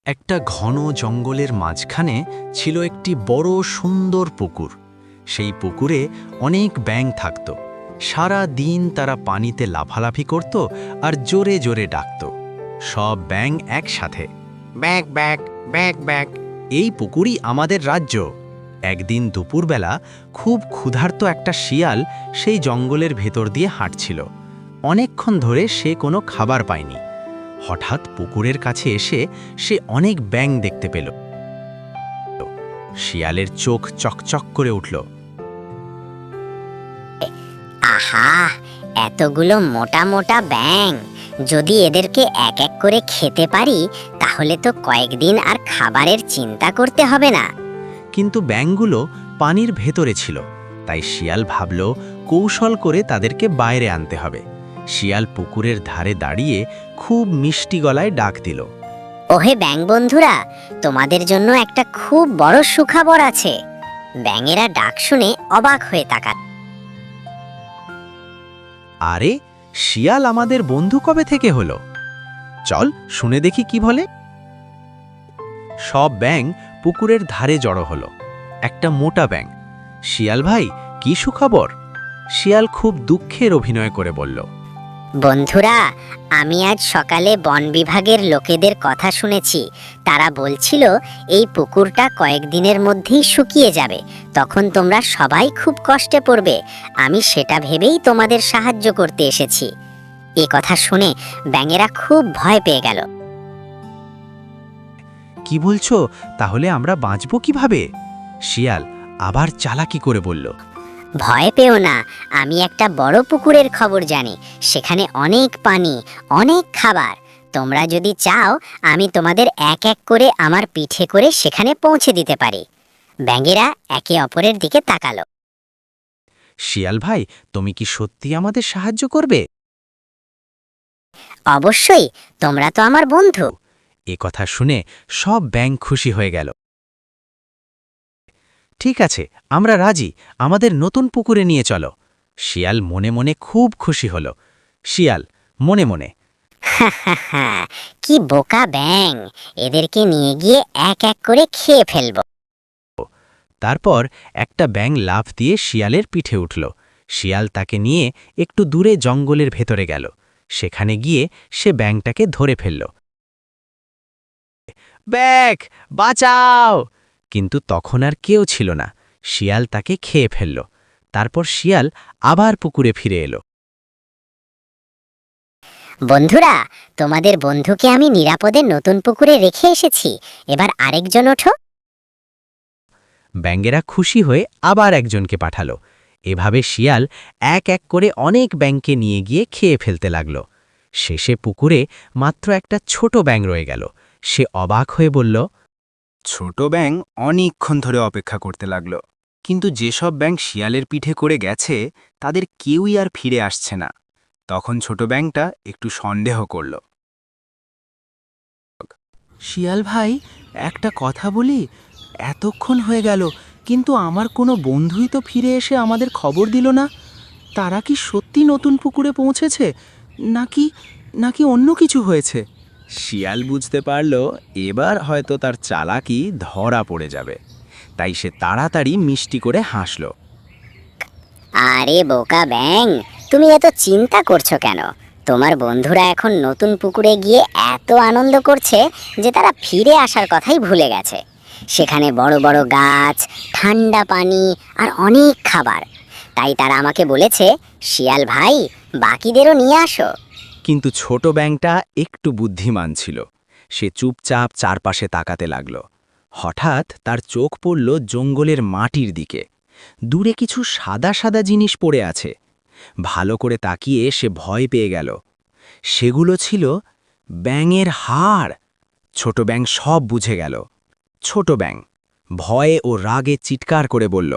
একটা ঘন জঙ্গলের মাঝখানে ছিল একটি বড় সুন্দর পুকুর। সেই পুকুরে অনেক ব্যাঙ থাকত। সারা দিন তারা পানিতে লাফালাফি করত আর জোরে জোরে ডাকত। সব ব্যাঙ একসাথে, ব্যাক ব্যাক ব্যাক ব্যাক, এই পুকুরই আমাদের রাজ্য। একদিন দুপুরবেলা খুব ক্ষুধার্ত একটা শিয়াল সেই জঙ্গলের ভেতর দিয়ে হাঁটছিল। অনেকক্ষণ ধরে সে কোনো খাবার পায়নি। হঠাৎ পুকুরের কাছে এসে সে অনেক ব্যাঙ দেখতে পেল। শিয়ালের চোখ চকচক করে উঠল। আহা, এতগুলো মোটা মোটা ব্যাঙ! যদি এদেরকে এক এক করে খেতে পারি তাহলে তো কয়েকদিন আর খাবারের চিন্তা করতে হবে না। কিন্তু ব্যাঙগুলো পানির ভেতরে ছিল, তাই শিয়াল ভাবল কৌশল করে তাদেরকে বাইরে আনতে হবে। শিয়াল পুকুরের ধারে দাঁড়িয়ে খুব মিষ্টি গলায় ডাক দিল, ওহে ব্যাঙ বন্ধুরা, তোমাদের জন্য একটা খুব বড় সুখবর আছে। ব্যাঙেরা ডাক শুনে অবাক হয়ে তাকাত। আরে, শিয়াল আমাদের বন্ধু কবে থেকে হলো? চল শুনে দেখি কি বলে। সব ব্যাঙ পুকুরের ধারে জড়ো হলো। একটা মোটা ব্যাঙ, শিয়াল ভাই, কি সুখবর? শিয়াল খুব দুঃখের অভিনয় করে বলল, বন্ধুরা, আমি আজ সকালে বন বিভাগের লোকেদের কথা শুনেছি। তারা বলছিল এই পুকুরটা কয়েকদিনের মধ্যেই শুকিয়ে যাবে, তখন তোমরা সবাই খুব কষ্টে পড়বে। আমি সেটা ভেবেই তোমাদের সাহায্য করতে এসেছি। এ কথা শুনে ব্যাঙেরা খুব ভয় পেয়ে গেল। কি বলছো? তাহলে আমরা বাঁচব কিভাবে? শিয়াল আবার চালাকি করে বলল, ভয় পেও না, আমি একটা বড় পুকুরের খবর জানি। সেখানে অনেক পানি, অনেক খাবার। তোমরা যদি চাও আমি তোমাদের এক এক করে আমার পিঠে করে সেখানে পৌঁছে দিতে পারি। ব্যাঙেরা একে অপরের দিকে তাকালো। শিয়াল ভাই, তুমি কি সত্যি আমাদের সাহায্য করবে? অবশ্যই, তোমরা তো আমার বন্ধু। এ কথা শুনে সব ব্যাঙ খুশি হয়ে গেল। ঠিক আছে, আমরা রাজি, আমাদের নতুন পুকুরে নিয়ে চলো। শিয়াল মনে মনে খুব খুশি হল। শিয়াল মনে মনে, কি বোকা ব্যাঙ! এদেরকে নিয়ে গিয়ে এক এক করে খেয়ে ফেলবো। তারপর একটা ব্যাঙ লাফ দিয়ে শিয়ালের পিঠে উঠল। শিয়াল তাকে নিয়ে একটু দূরে জঙ্গলের ভেতরে গেল। সেখানে গিয়ে সে ব্যাঙটাকে ধরে ফেলল। ব্যাক, বাঁচাও! কিন্তু তখন আর কেউ ছিল না। শিয়াল তাকে খেয়ে ফেলল। তারপর শিয়াল আবার পুকুরে ফিরে এলো। বন্ধুরা, তোমাদের বন্ধুকে আমি নিরাপদে নতুন পুকুরে রেখে এসেছি। এবার আরেকজন ওঠো। ব্যাঙেরা খুশি হয়ে আবার একজনকে পাঠালো। এভাবে শিয়াল এক এক করে অনেক ব্যাঙকে নিয়ে গিয়ে খেয়ে ফেলতে লাগল। শেষে পুকুরে মাত্র একটা ছোট ব্যাঙ রয়ে গেল। সে অবাক হয়ে বলল, ছোট ব্যাঙ অনেকক্ষণ ধরে অপেক্ষা করতে লাগল, কিন্তু যেসব ব্যাঙ শিয়ালের পিঠে করে গেছে তাদের কেউই আর ফিরে আসছে না। তখন ছোট ব্যাঙটা একটু সন্দেহ করল। শিয়াল ভাই, একটা কথা বলি, এতক্ষণ হয়ে গেল কিন্তু আমার কোনো বন্ধুই তো ফিরে এসে আমাদের খবর দিল না। তারা কি সত্যি নতুন পুকুরে পৌঁছেছে নাকি নাকি অন্য কিছু হয়েছে? শিয়াল বুঝতে পারল এবার হয়তো তার চালাকি ধরা পড়ে যাবে, তাই সে তাড়াতাড়ি মিষ্টি করে হাসল। আরে বোকা ব্যাঙ, তুমি এত চিন্তা করছো কেন? তোমার বন্ধুরা এখন নতুন পুকুরে গিয়ে এত আনন্দ করছে যে তারা ফিরে আসার কথাই ভুলে গেছে। সেখানে বড় বড় গাছ, ঠান্ডা পানি আর অনেক খাবার। তাই তারা আমাকে বলেছে, শিয়াল ভাই, বাকিদেরও নিয়ে আসো। কিন্তু ছোট ব্যাঙটা একটু বুদ্ধিমান ছিল। সে চুপচাপ চারপাশে তাকাতে লাগল। হঠাৎ তার চোখ পড়ল জঙ্গলের মাটির দিকে। দূরে কিছু সাদা সাদা জিনিস পড়ে আছে। ভালো করে তাকিয়ে সে ভয় পেয়ে গেল। সেগুলো ছিল ব্যাঙের হাড়। ছোট ব্যাঙ সব বুঝে গেল। ছোট ব্যাঙ ভয়ে ও রাগে চিৎকার করে বলল,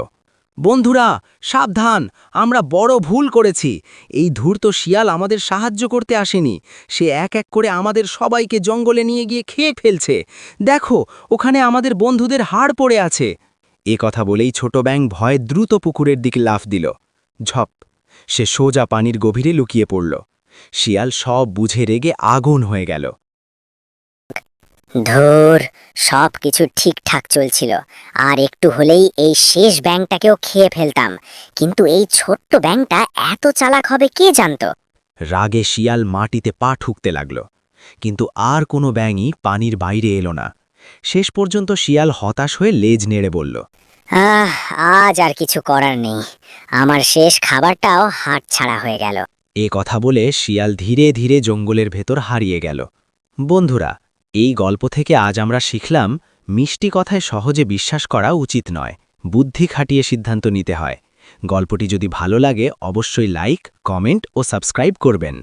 বন্ধুরা সাবধান, আমরা বড় ভুল করেছি। এই ধূর্ত শিয়াল আমাদের সাহায্য করতে আসেনি। সে এক এক করে আমাদের সবাইকে জঙ্গলে নিয়ে গিয়ে খেয়ে ফেলছে। দেখো, ওখানে আমাদের বন্ধুদের হাড় পড়ে আছে। এ কথা বলেই ছোট ব্যাঙ ভয়ে দ্রুত পুকুরের দিকে লাফ দিল। ঝপ, সে সোজা পানির গভীরে লুকিয়ে পড়ল। শিয়াল সব বুঝে রেগে আগুন হয়ে গেল। ধুর, সব কিছু ঠিকঠাক চলছিল, আর একটু হলেই এই শেষ ব্যাঙটাকেও খেয়ে ফেলতাম, কিন্তু এই ছোট্ট ব্যাঙটা এত চালাক হবে কে জানতো। রাগে শিয়াল মাটিতে পা ঠুকতে লাগল, কিন্তু আর কোনো ব্যাঙই পানির বাইরে এলো না। শেষ পর্যন্ত শিয়াল হতাশ হয়ে লেজ নেড়ে বলল, আহ, আজ আর কিছু করার নেই, আমার শেষ খাবারটাও হাতছাড়া হয়ে গেল। এ কথা বলে শিয়াল ধীরে ধীরে জঙ্গলের ভেতর হারিয়ে গেল। বন্ধুরা, এই গল্প থেকে আজ আমরা শিখলাম, মিষ্টি কথায় সহজে বিশ্বাস করা উচিত নয়, বুদ্ধি খাটিয়ে সিদ্ধান্ত নিতে হয়। গল্পটি যদি ভালো লাগে অবশ্যই লাইক, কমেন্ট ও সাবস্ক্রাইব করবেন।